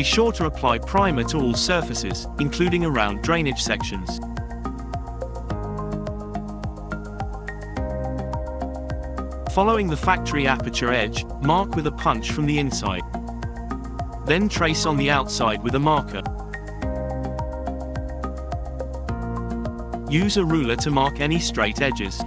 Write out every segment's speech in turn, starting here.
Be sure to apply primer to all surfaces, including around drainage sections. Following the factory aperture edge, mark with a punch from the inside. Then trace on the outside with a marker. Use a ruler to mark any straight edges.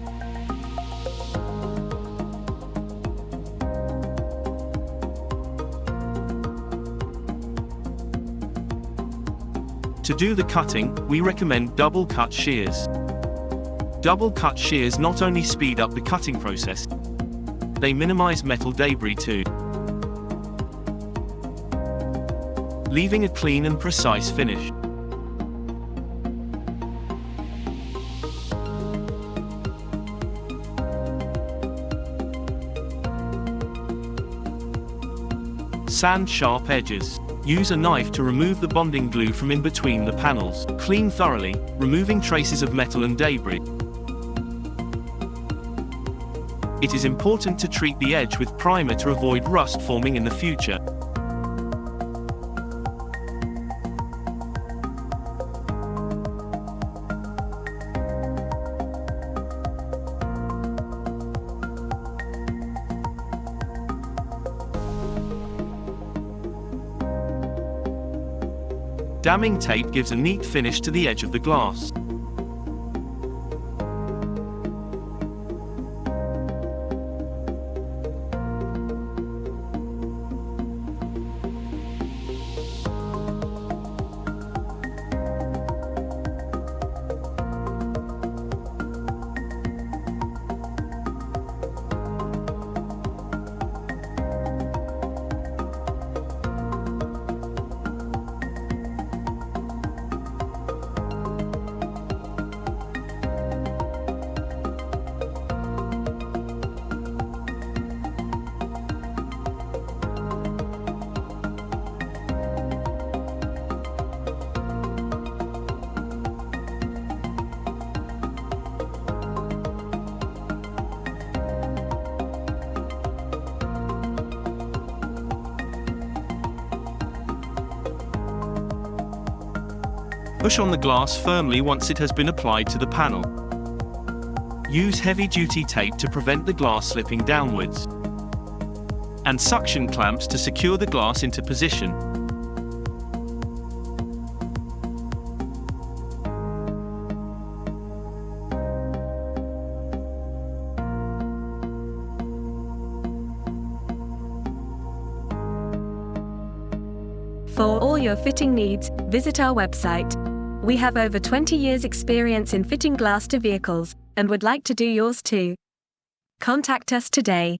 To do the cutting, we recommend double cut shears. Double cut shears not only speed up the cutting process, they minimize metal debris too, leaving a clean and precise finish. Sand sharp edges. Use a knife to remove the bonding glue from in between the panels. Clean thoroughly, removing traces of metal and debris. It is important to treat the edge with primer to avoid rust forming in the future. Damming tape gives a neat finish to the edge of the glass. Push on the glass firmly once it has been applied to the panel. Use heavy-duty tape to prevent the glass slipping downwards, and suction clamps to secure the glass into position. For all your fitting needs, visit our website. We have over 20 years' experience in fitting glass to vehicles, and would like to do yours too. Contact us today.